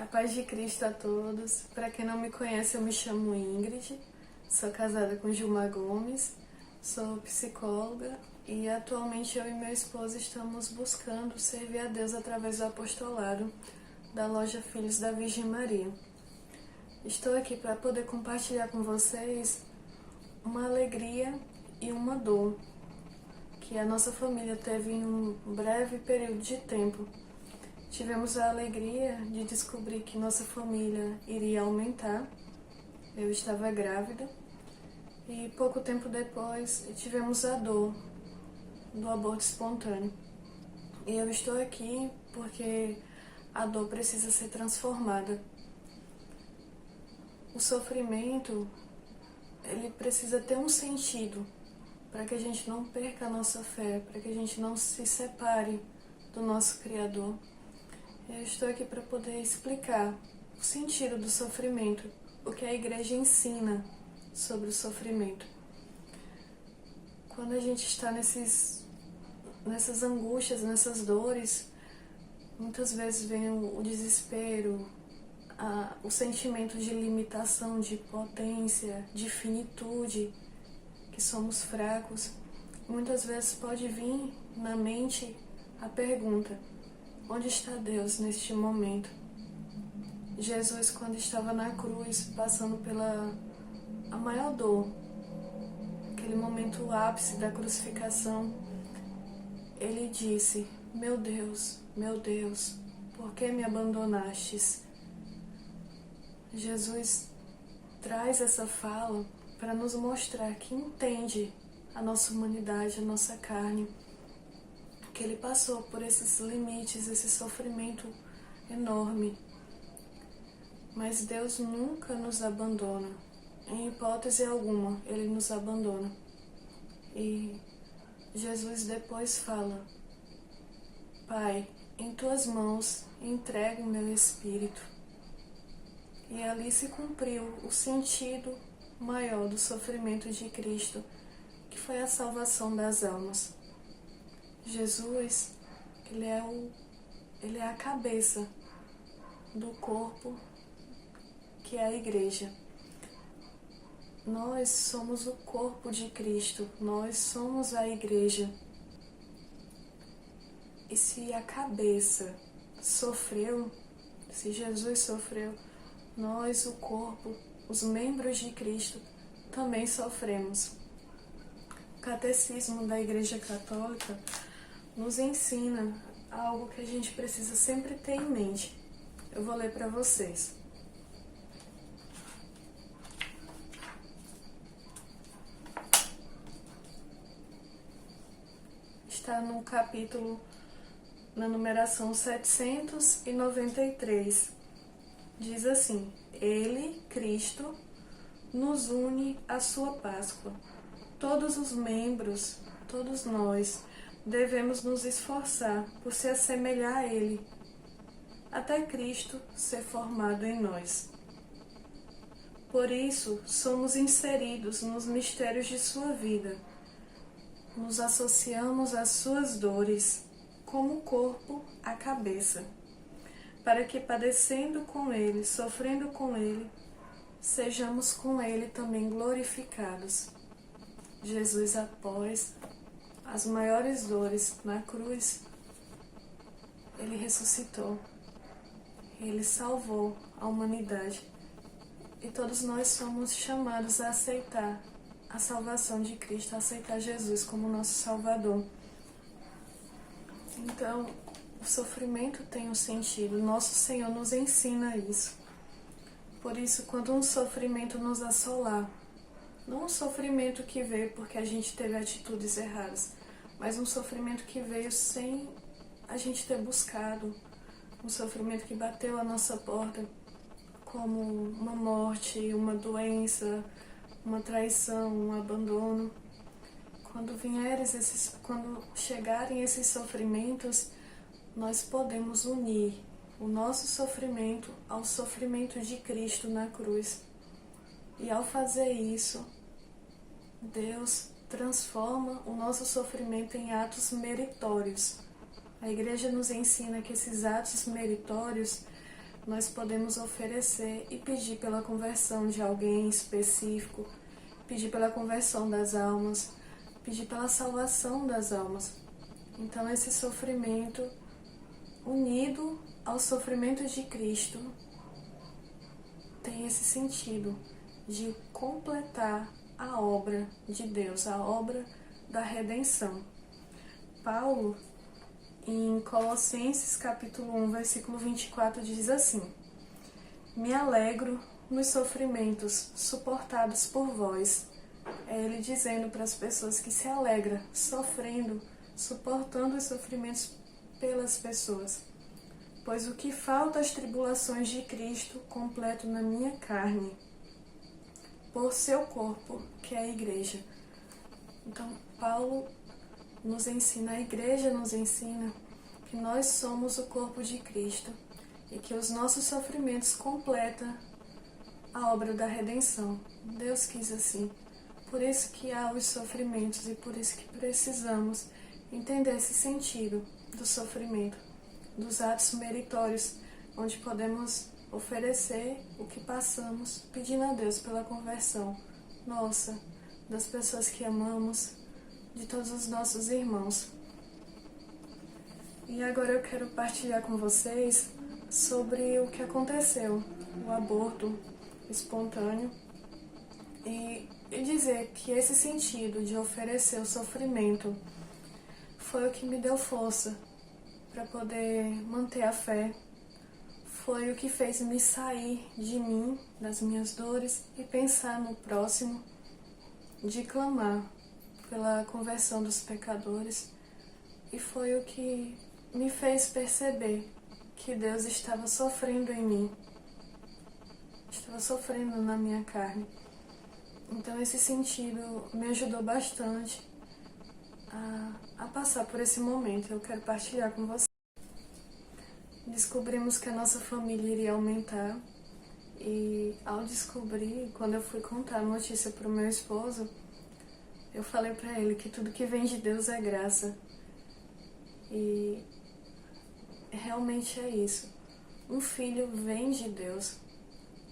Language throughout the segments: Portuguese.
A paz de Cristo a todos. Para quem não me conhece, eu me chamo Ingrid, sou casada com Gilmar Gomes, sou psicóloga e atualmente eu e meu esposo estamos buscando servir a Deus através do apostolado da Loja Filhos da Virgem Maria. Estou aqui para poder compartilhar com vocês uma alegria e uma dor que a nossa família teve em um breve período de tempo. Tivemos a alegria de descobrir que nossa família iria aumentar. Eu estava grávida e pouco tempo depois tivemos a dor do aborto espontâneo. E eu estou aqui porque a dor precisa ser transformada. O sofrimento, ele precisa ter um sentido para que a gente não perca a nossa fé, para que a gente não se separe do nosso Criador. Eu estou aqui para poder explicar o sentido do sofrimento, o que a igreja ensina sobre o sofrimento. Quando a gente está nessas angústias, nessas dores, muitas vezes vem o desespero, o sentimento de limitação, de potência, de finitude, que somos fracos. Muitas vezes pode vir na mente a pergunta: onde está Deus neste momento? Jesus, quando estava na cruz, passando pela a maior dor, aquele momento ápice da crucificação, ele disse: meu Deus, por que me abandonastes? Jesus traz essa fala para nos mostrar que entende a nossa humanidade, a nossa carne, que ele passou por esses limites, esse sofrimento enorme. Mas Deus nunca nos abandona. Em hipótese alguma, ele nos abandona. E Jesus depois fala: Pai, em tuas mãos entrego o meu espírito. E ali se cumpriu o sentido maior do sofrimento de Cristo, que foi a salvação das almas. Jesus, ele é a cabeça do corpo que é a igreja. Nós somos o corpo de Cristo, nós somos a igreja. E se a cabeça sofreu, se Jesus sofreu, nós, o corpo, os membros de Cristo, também sofremos. O Catecismo da Igreja Católica nos ensina algo que a gente precisa sempre ter em mente. Eu vou ler para vocês. Está no capítulo, na numeração 793. Diz assim: Ele, Cristo, nos une à sua Páscoa. Todos os membros, todos nós, devemos nos esforçar por se assemelhar a Ele, até Cristo ser formado em nós. Por isso, somos inseridos nos mistérios de sua vida. Nos associamos às suas dores, como o corpo à cabeça, para que, padecendo com Ele, sofrendo com Ele, sejamos com Ele também glorificados. Jesus, após as maiores dores na cruz, ele ressuscitou, ele salvou a humanidade e todos nós somos chamados a aceitar a salvação de Cristo, a aceitar Jesus como nosso Salvador. Então, o sofrimento tem um sentido, nosso Senhor nos ensina isso. Por isso, quando um sofrimento nos assolar, não um sofrimento que veio porque a gente teve atitudes erradas, mas um sofrimento que veio sem a gente ter buscado, um sofrimento que bateu a nossa porta, como uma morte, uma doença, uma traição, um abandono. Quando chegarem esses sofrimentos, nós podemos unir o nosso sofrimento ao sofrimento de Cristo na cruz. E ao fazer isso, Deus transforma o nosso sofrimento em atos meritórios. A igreja nos ensina que esses atos meritórios nós podemos oferecer e pedir pela conversão de alguém específico, pedir pela conversão das almas, pedir pela salvação das almas. Então esse sofrimento, unido ao sofrimento de Cristo, tem esse sentido de completar a obra de Deus, a obra da redenção. Paulo, em Colossenses capítulo 1, versículo 24, diz assim: me alegro nos sofrimentos suportados por vós. É ele dizendo para as pessoas que se alegra, sofrendo, suportando os sofrimentos pelas pessoas. Pois o que falta às tribulações de Cristo completo na minha carne, por seu corpo, que é a igreja. Então, Paulo nos ensina, a igreja nos ensina que nós somos o corpo de Cristo e que os nossos sofrimentos completam a obra da redenção. Deus quis assim. Por isso que há os sofrimentos e por isso que precisamos entender esse sentido do sofrimento, dos atos meritórios, onde podemos oferecer o que passamos, pedindo a Deus pela conversão nossa, das pessoas que amamos, de todos os nossos irmãos. E agora eu quero partilhar com vocês sobre o que aconteceu, o aborto espontâneo, e dizer que esse sentido de oferecer o sofrimento foi o que me deu força para poder manter a fé, foi o que fez me sair de mim, das minhas dores, e pensar no próximo, de clamar pela conversão dos pecadores, e foi o que me fez perceber que Deus estava sofrendo em mim, estava sofrendo na minha carne. Então esse sentido me ajudou bastante a passar por esse momento. Eu quero partilhar com você. Descobrimos que a nossa família iria aumentar, e ao descobrir, quando eu fui contar a notícia para o meu esposo, eu falei para ele que tudo que vem de Deus é graça. E realmente é isso. Um filho vem de Deus.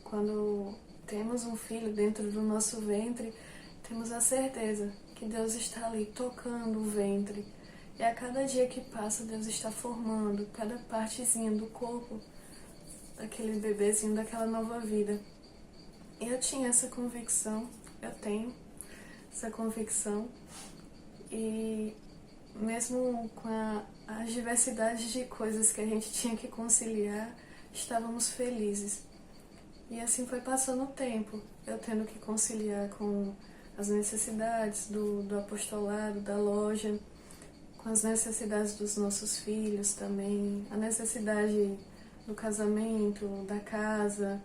Quando temos um filho dentro do nosso ventre, temos a certeza que Deus está ali tocando o ventre. E a cada dia que passa, Deus está formando cada partezinha do corpo daquele bebezinho, daquela nova vida. E eu tinha essa convicção, eu tenho essa convicção, e mesmo com as diversidades de coisas que a gente tinha que conciliar, estávamos felizes. E assim foi passando o tempo, eu tendo que conciliar com as necessidades do apostolado, da loja, com as necessidades dos nossos filhos também, a necessidade do casamento, da casa,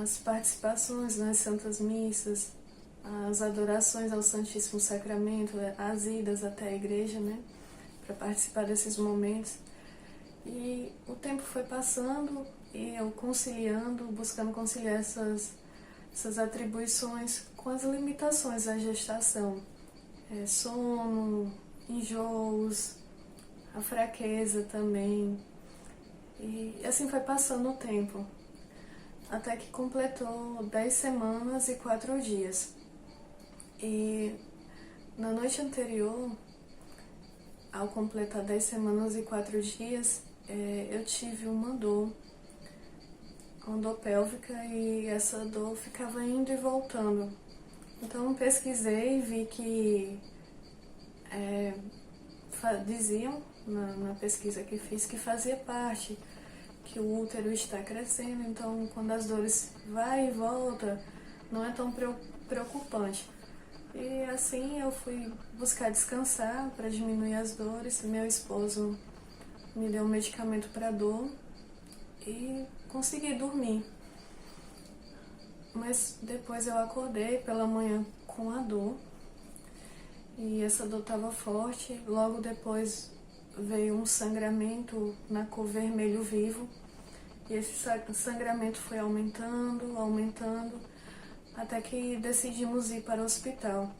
as participações nas santas missas, as adorações ao Santíssimo Sacramento, as idas até a igreja, né, para participar desses momentos. E o tempo foi passando e eu conciliando, buscando conciliar essas atribuições com as limitações da gestação. Sono, enjoos, a fraqueza também. E assim foi passando o tempo, até que completou 10 semanas e 4 dias. E na noite anterior, ao completar 10 semanas e 4 dias, eu tive uma dor pélvica, e essa dor ficava indo e voltando. Então pesquisei e vi que diziam na pesquisa que fiz que fazia parte, que o útero está crescendo, então quando as dores vai e volta, não é tão preocupante. E assim eu fui buscar descansar para diminuir as dores. Meu esposo me deu um medicamento para dor e consegui dormir. Mas depois eu acordei pela manhã com a dor, e essa dor estava forte. Logo depois veio um sangramento na cor vermelho vivo, e esse sangramento foi aumentando, até que decidimos ir para o hospital.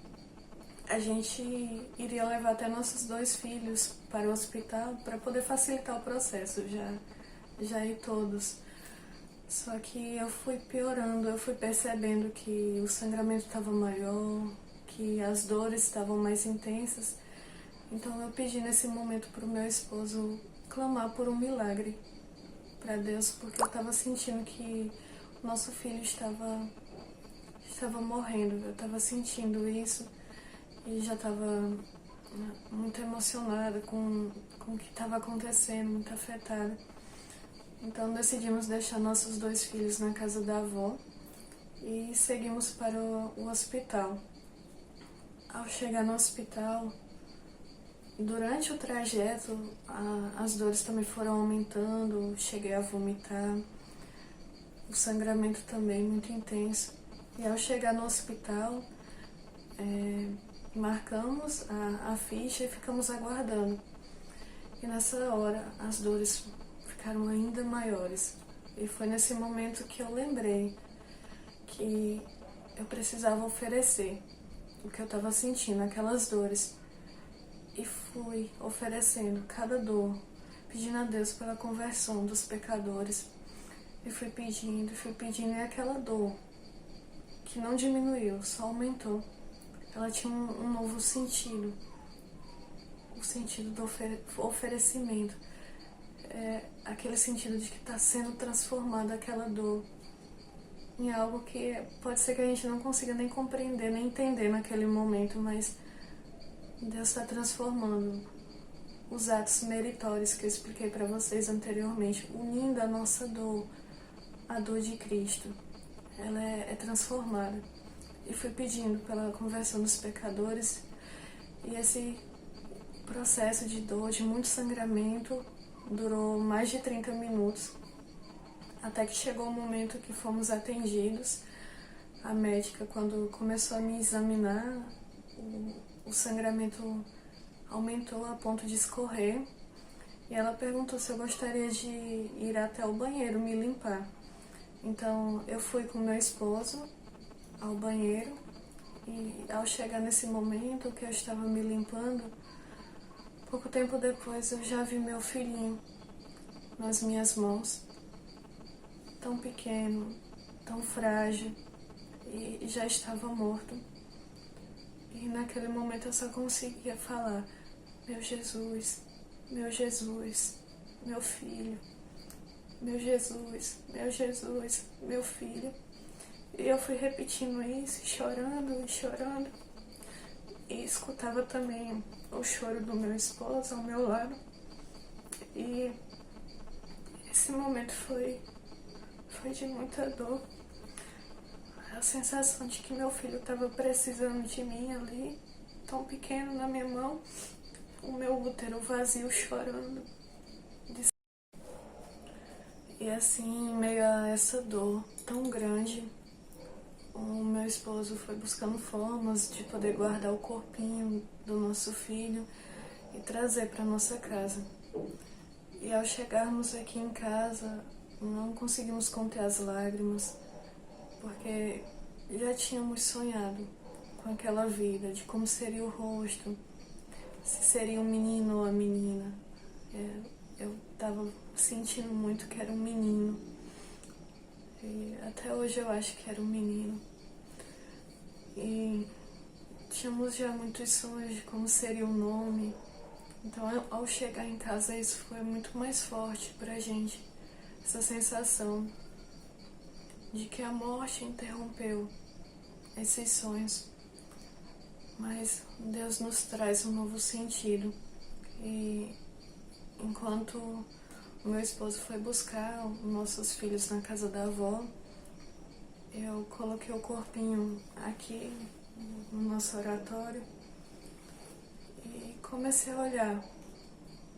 A gente iria levar até nossos 2 filhos para o hospital para poder facilitar o processo, já ir todos. Só que eu fui piorando, eu fui percebendo que o sangramento estava maior, que as dores estavam mais intensas. Então eu pedi nesse momento para o meu esposo clamar por um milagre para Deus, porque eu estava sentindo que o nosso filho estava morrendo. Eu estava sentindo isso e já estava muito emocionada com o que estava acontecendo, muito afetada. Então decidimos deixar nossos 2 filhos na casa da avó e seguimos para o hospital. Ao chegar no hospital, durante o trajeto, as dores também foram aumentando, cheguei a vomitar, o sangramento também muito intenso. E ao chegar no hospital, marcamos a ficha e ficamos aguardando. E nessa hora as dores ficaram ainda maiores. E foi nesse momento que eu lembrei que eu precisava oferecer o que eu estava sentindo, aquelas dores. E fui oferecendo cada dor, pedindo a Deus pela conversão dos pecadores. E fui pedindo, e aquela dor, que não diminuiu, só aumentou. Ela tinha um novo sentido, o sentido do oferecimento. Aquele sentido de que está sendo transformada aquela dor em algo que pode ser que a gente não consiga nem compreender, nem entender naquele momento, mas Deus está transformando os atos meritórios que eu expliquei para vocês anteriormente, unindo a nossa dor à dor de Cristo. Ela é transformada. E fui pedindo pela conversão dos pecadores, e esse processo de dor, de muito sangramento, durou mais de 30 minutos, até que chegou o momento que fomos atendidos. A médica, quando começou a me examinar, o sangramento aumentou a ponto de escorrer, e ela perguntou se eu gostaria de ir até o banheiro me limpar. Então eu fui com meu esposo ao banheiro, e ao chegar nesse momento que eu estava me limpando, pouco tempo depois eu já vi meu filhinho nas minhas mãos, tão pequeno, tão frágil, e já estava morto. E naquele momento eu só conseguia falar: meu Jesus, meu Jesus, meu filho, meu Jesus, meu Jesus, meu filho. E eu fui repetindo isso, chorando e chorando. E escutava também o choro do meu esposo ao meu lado. E esse momento foi de muita dor. A sensação de que meu filho estava precisando de mim ali, tão pequeno na minha mão, o meu útero vazio chorando. E assim, em meio a essa dor tão grande, o meu esposo foi buscando formas de poder guardar o corpinho do nosso filho e trazer para nossa casa. E ao chegarmos aqui em casa, não conseguimos conter as lágrimas, porque já tínhamos sonhado com aquela vida, de como seria o rosto, se seria um menino ou a menina. Eu estava sentindo muito que era um menino. E até hoje eu acho que era um menino. E tínhamos já muitos sonhos de como seria o nome. Então, ao chegar em casa, isso foi muito mais forte pra gente. Essa sensação de que a morte interrompeu esses sonhos. Mas Deus nos traz um novo sentido. E enquanto o meu esposo foi buscar os nossos filhos na casa da avó, eu coloquei o corpinho aqui no nosso oratório e comecei a olhar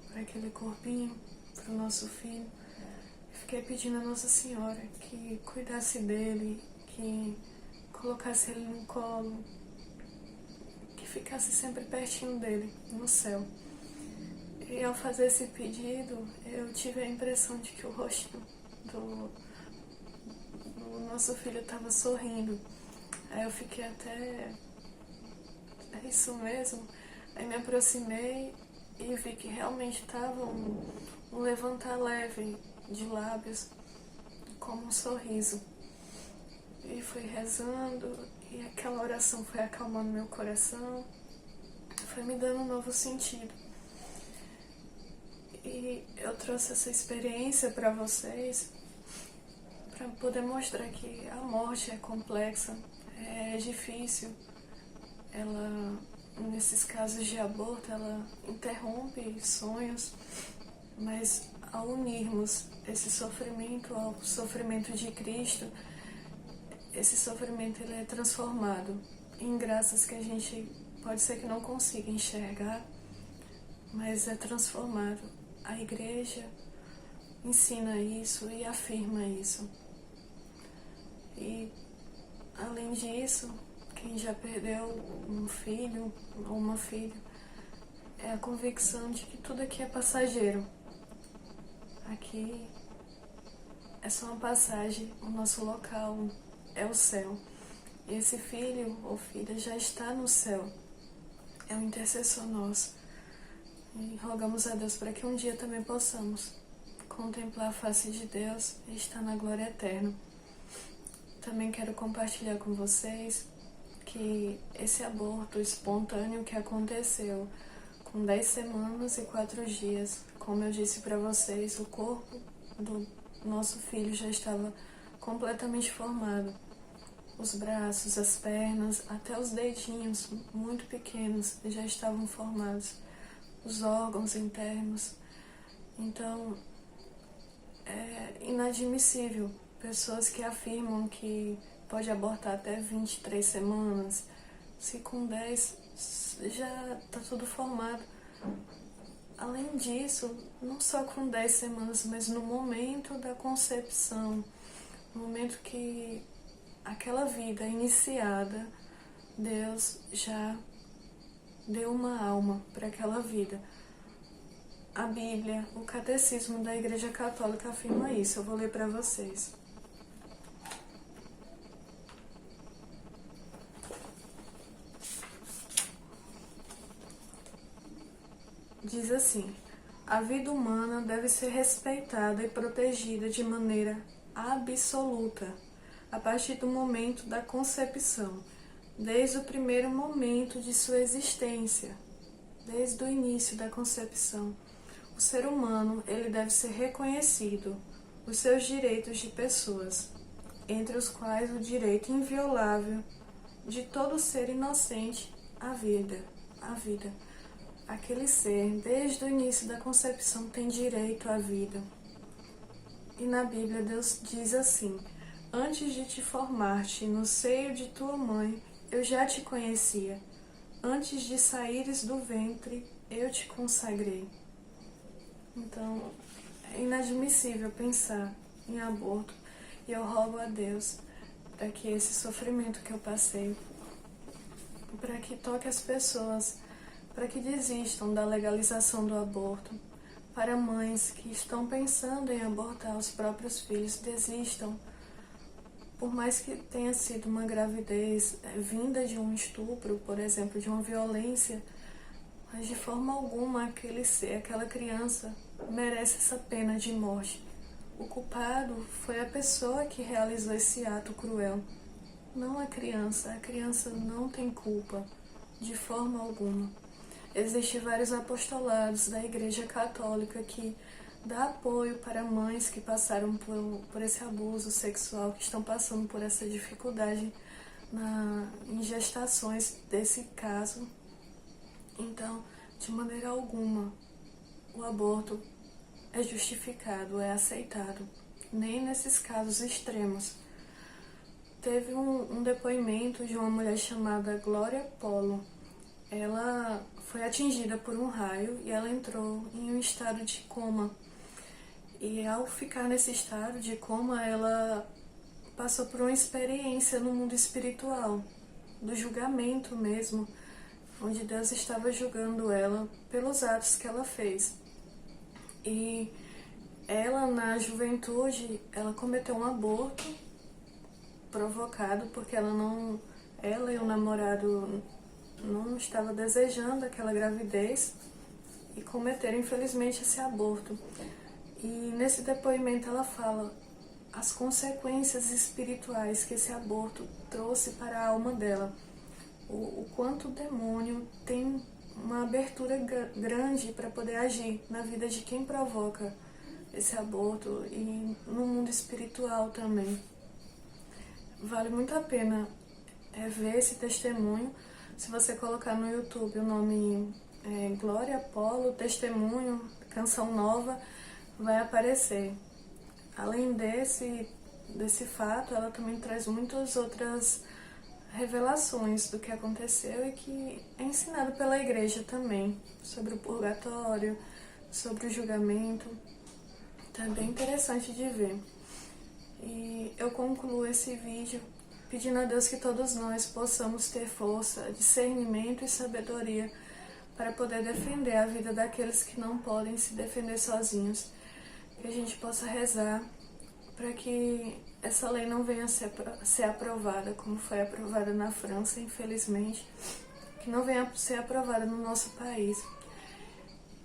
para aquele corpinho, para o nosso filho. Fiquei pedindo a Nossa Senhora que cuidasse dele, que colocasse ele no colo, que ficasse sempre pertinho dele, no céu. E ao fazer esse pedido, eu tive a impressão de que o rosto do nosso filho estava sorrindo. Aí eu fiquei até... é isso mesmo? Aí me aproximei e vi que realmente estava um levantar leve de lábios, como um sorriso. E fui rezando, e aquela oração foi acalmando meu coração, foi me dando um novo sentido. E eu trouxe essa experiência para vocês, para poder mostrar que a morte é complexa, é difícil. Ela, nesses casos de aborto, ela interrompe sonhos, mas ao unirmos esse sofrimento ao sofrimento de Cristo, esse sofrimento ele é transformado em graças que a gente pode ser que não consiga enxergar, mas é transformado. A igreja ensina isso e afirma isso. E, além disso, quem já perdeu um filho ou uma filha, é a convicção de que tudo aqui é passageiro. Aqui é só uma passagem, o nosso local é o céu. E esse filho ou filha já está no céu, é um intercessor nosso. E rogamos a Deus para que um dia também possamos contemplar a face de Deus e estar na glória eterna. Também quero compartilhar com vocês que esse aborto espontâneo que aconteceu com 10 semanas e 4 dias, como eu disse para vocês, o corpo do nosso filho já estava completamente formado. Os braços, as pernas, até os dedinhos muito pequenos já estavam formados. Os órgãos internos. Então, é inadmissível pessoas que afirmam que pode abortar até 23 semanas, se com 10 já está tudo formado. Além disso, não só com 10 semanas, mas no momento da concepção, no momento que aquela vida iniciada, Deus já deu uma alma para aquela vida. A Bíblia, o Catecismo da Igreja Católica afirma isso. Eu vou ler para vocês. Diz assim: a vida humana deve ser respeitada e protegida de maneira absoluta, a partir do momento da concepção, desde o primeiro momento de sua existência, desde o início da concepção. O ser humano, ele deve ser reconhecido, os seus direitos de pessoas, entre os quais o direito inviolável de todo ser inocente à vida. Aquele ser, desde o início da concepção, tem direito à vida. E na Bíblia Deus diz assim: antes de te formar-te no seio de tua mãe, eu já te conhecia. Antes de saíres do ventre, eu te consagrei. Então, é inadmissível pensar em aborto. E eu rogo a Deus para que esse sofrimento que eu passei, para que toque as pessoas, para que desistam da legalização do aborto. Para mães que estão pensando em abortar os próprios filhos, desistam. Por mais que tenha sido uma gravidez vinda de um estupro, por exemplo, de uma violência, mas de forma alguma aquele ser, aquela criança, merece essa pena de morte. O culpado foi a pessoa que realizou esse ato cruel, não a criança. A criança não tem culpa, de forma alguma. Existem vários apostolados da Igreja Católica que dá apoio para mães que passaram por esse abuso sexual, que estão passando por essa dificuldade em gestações desse caso. Então, de maneira alguma, o aborto é justificado, é aceitado, nem nesses casos extremos. Teve um depoimento de uma mulher chamada Glória Polo. Ela foi atingida por um raio e ela entrou em um estado de coma. E ao ficar nesse estado de coma, ela passou por uma experiência no mundo espiritual, do julgamento mesmo, onde Deus estava julgando ela pelos atos que ela fez. E ela, na juventude, ela cometeu um aborto provocado porque ela e o namorado não estavam desejando aquela gravidez e cometeram, infelizmente, esse aborto. E nesse depoimento ela fala: as consequências espirituais que esse aborto trouxe para a alma dela. O quanto o demônio tem uma abertura grande para poder agir na vida de quem provoca esse aborto e no mundo espiritual também. Vale muito a pena ver esse testemunho. Se você colocar no YouTube o nome Glória Apolo, Testemunho, Canção Nova, vai aparecer. Além desse fato, ela também traz muitas outras revelações do que aconteceu e que é ensinado pela igreja também, sobre o purgatório, sobre o julgamento. Então é bem interessante de ver. E eu concluo esse vídeo pedindo a Deus que todos nós possamos ter força, discernimento e sabedoria para poder defender a vida daqueles que não podem se defender sozinhos. Que a gente possa rezar para que essa lei não venha a ser aprovada, como foi aprovada na França, infelizmente, que não venha a ser aprovada no nosso país.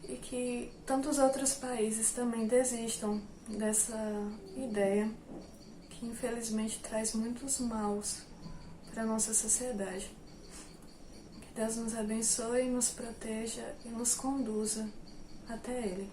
E que tantos outros países também desistam dessa ideia que infelizmente traz muitos maus para a nossa sociedade. Que Deus nos abençoe, nos proteja e nos conduza até Ele.